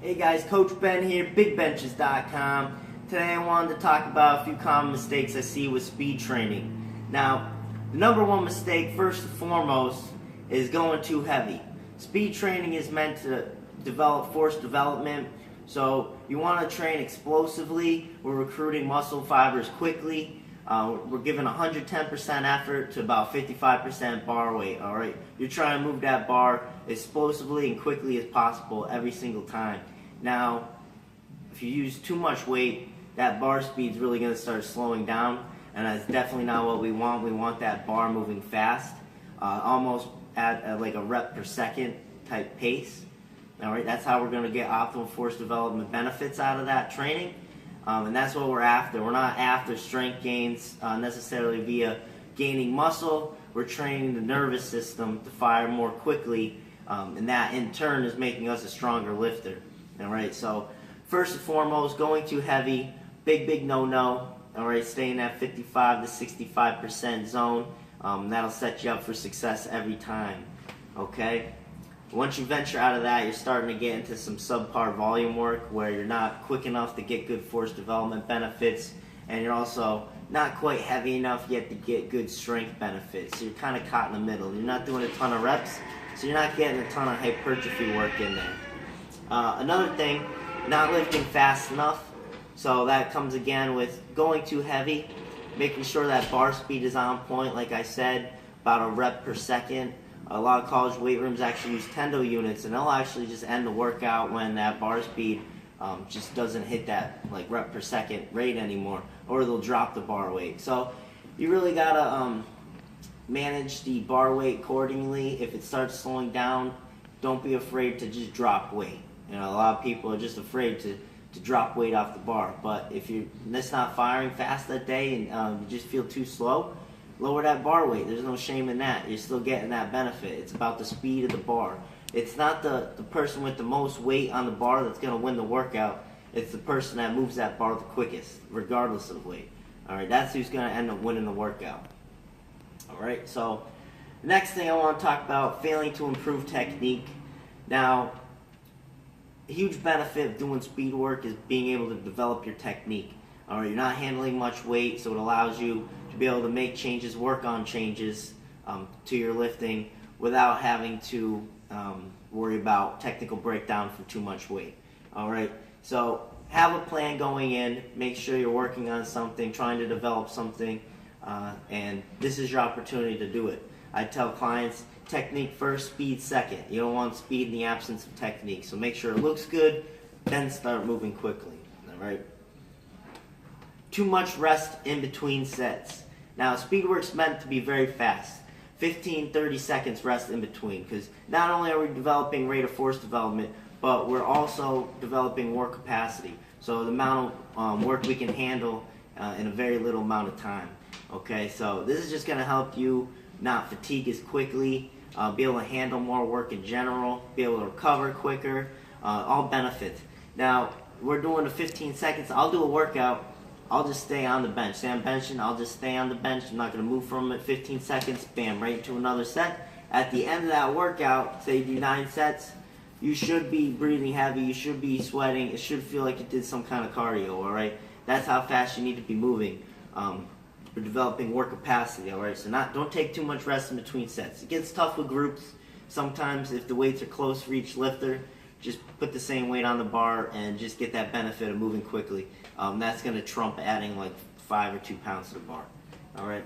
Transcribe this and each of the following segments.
Hey guys, Coach Ben here, bigbenchas.com. Today I wanted to talk about a few common mistakes I see with speed training. Now, the number one mistake, first and foremost, is going too heavy. Speed training is meant to develop force development, so you want to train explosively. We're recruiting muscle fibers quickly. We're giving 110% effort to about 55% bar weight, all right? You're trying to move that bar explosively and quickly as possible every single time. Now, if you use too much weight, that bar speed is really going to start slowing down, and that's definitely not what we want. We want that bar moving fast, almost at like a rep per second type pace. All right, that's how we're going to get optimal force development benefits out of that training. And that's what we're after. We're not after strength gains necessarily via gaining muscle. We're training the nervous system to fire more quickly, and that in turn is making us a stronger lifter. All right, so first and foremost, going too heavy, big no-no. All right, stay in that 55 to 65% zone. That'll set you up for success every time. Okay. Once you venture out of that, you're starting to get into some subpar volume work where you're not quick enough to get good force development benefits, and you're also not quite heavy enough yet to get good strength benefits. So you're kind of caught in the middle. You're not doing a ton of reps, so you're not getting a ton of hypertrophy work in there. Another thing, not lifting fast enough. So that comes again with going too heavy, making sure that bar speed is on point, like I said, about a rep per second. A lot of college weight rooms actually use Tendo units, and they'll actually just end the workout when that bar speed just doesn't hit that like rep per second rate anymore, or they'll drop the bar weight. So you really gotta manage the bar weight accordingly. If it starts slowing down, don't be afraid to just drop weight. You know, a lot of people are just afraid to drop weight off the bar, but if you're just not firing fast that day and you just feel too slow, lower that bar weight. There's no shame in that. You're still getting that benefit. It's about the speed of the bar. It's not the person with the most weight on the bar that's going to win the workout. It's the person that moves that bar the quickest, regardless of weight. All right, that's who's going to end up winning the workout. All right, so the next thing I want to talk about, failing to improve technique. Now, a huge benefit of doing speed work is being able to develop your technique. All right, you're not handling much weight, so it allows you to be able to make changes, work on changes to your lifting without having to worry about technical breakdown from too much weight. All right, so have a plan going in. Make sure you're working on something, trying to develop something, and this is your opportunity to do it. I tell clients, technique first, speed second. You don't want speed in the absence of technique, so make sure it looks good, then start moving quickly. All right. Too much rest in between sets. Now, speed work's meant to be very fast. 15-30 seconds rest in between, because not only are we developing rate of force development, but we're also developing work capacity. So the amount of work we can handle in a very little amount of time. Okay, so this is just going to help you not fatigue as quickly, be able to handle more work in general, be able to recover quicker, all benefits. Now, we're doing the 15 seconds. I'll do a workout. I'll just stay on the bench. Say I'm benching, I'll just stay on the bench. I'm not going to move from it. 15 seconds, bam, right into another set. At the end of that workout, say you do 9 sets, you should be breathing heavy, you should be sweating, it should feel like you did some kind of cardio, all right? That's how fast you need to be moving. We're developing work capacity, all right? So don't take too much rest in between sets. It gets tough with groups. Sometimes if the weights are close for each lifter, just put the same weight on the bar and just get that benefit of moving quickly. That's going to trump adding like 5 or 2 pounds to the bar. All right.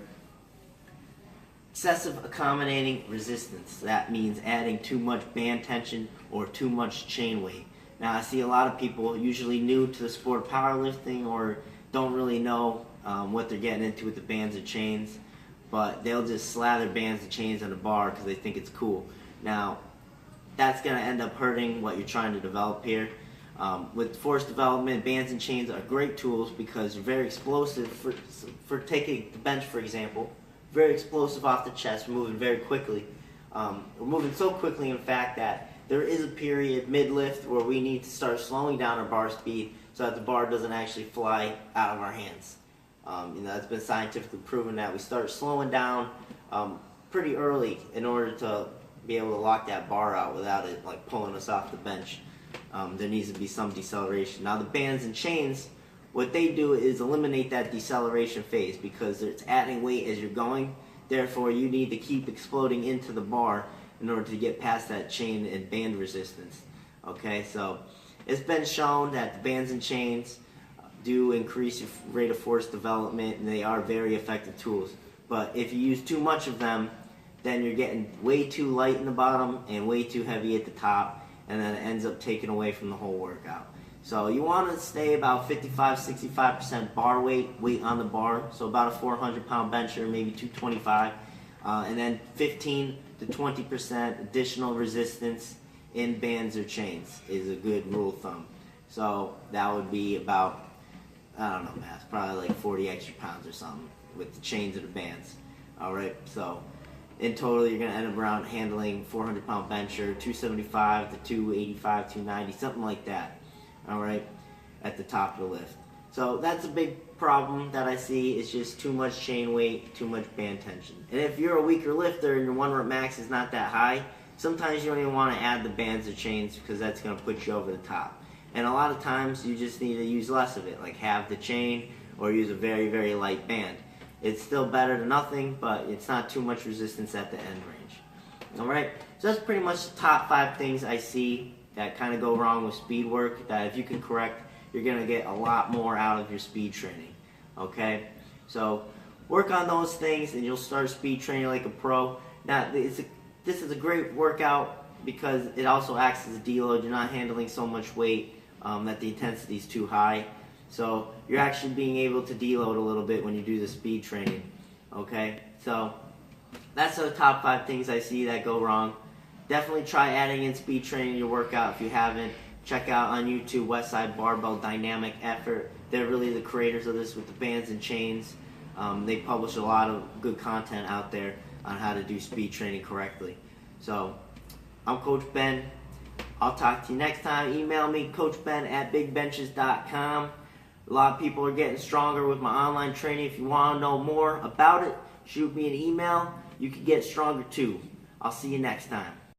Excessive accommodating resistance. That means adding too much band tension or too much chain weight. Now, I see a lot of people usually new to the sport of powerlifting or don't really know what they're getting into with the bands and chains, but they'll just slather bands and chains on the bar because they think it's cool. Now, that's going to end up hurting what you're trying to develop here. With force development, bands and chains are great tools because they're very explosive. For taking the bench, for example, very explosive off the chest, we're moving very quickly. We're moving so quickly, in fact, that there is a period mid-lift where we need to start slowing down our bar speed so that the bar doesn't actually fly out of our hands. It's been scientifically proven that we start slowing down pretty early in order to be able to lock that bar out without it like pulling us off the bench. there needs to be some deceleration. Now the bands and chains, what they do is eliminate that deceleration phase because it's adding weight as you're going. Therefore, you need to keep exploding into the bar in order to get past that chain and band resistance. Okay, so it's been shown that the bands and chains do increase your rate of force development, and they are very effective tools. But if you use too much of them, then you're getting way too light in the bottom and way too heavy at the top, and then it ends up taking away from the whole workout. So you want to stay about 55-65% bar weight on the bar, so about a 400-pound bencher, maybe 225, and then 15 to 20% additional resistance in bands or chains is a good rule of thumb. So that would be about, I don't know math, probably like 40 extra pounds or something with the chains or the bands. Alright, so in total you're going to end up around handling 400-pound bencher, 275 to 285, 290, something like that. Alright, at the top of the lift. So that's a big problem that I see. It's just too much chain weight, too much band tension. And if you're a weaker lifter and your 1 rep max is not that high, sometimes you don't even want to add the bands or chains because that's going to put you over the top. And a lot of times you just need to use less of it, like have the chain or use a very, very light band. It's still better than nothing, but it's not too much resistance at the end range. Alright, so that's pretty much the top 5 things I see that kind of go wrong with speed work, that if you can correct, you're going to get a lot more out of your speed training. Okay, so work on those things and you'll start speed training like a pro. Now, this is a great workout because it also acts as a deload. You're not handling so much weight that the intensity is too high. So you're actually being able to deload a little bit when you do the speed training. Okay, so that's the top 5 things I see that go wrong. Definitely try adding in speed training to your workout if you haven't. Check out on YouTube Westside Barbell Dynamic Effort. They're really the creators of this with the bands and chains. They publish a lot of good content out there on how to do speed training correctly. So I'm Coach Ben. I'll talk to you next time. Email me, coachben@bigbenchas.com. A lot of people are getting stronger with my online training. If you want to know more about it, shoot me an email. You can get stronger too. I'll see you next time.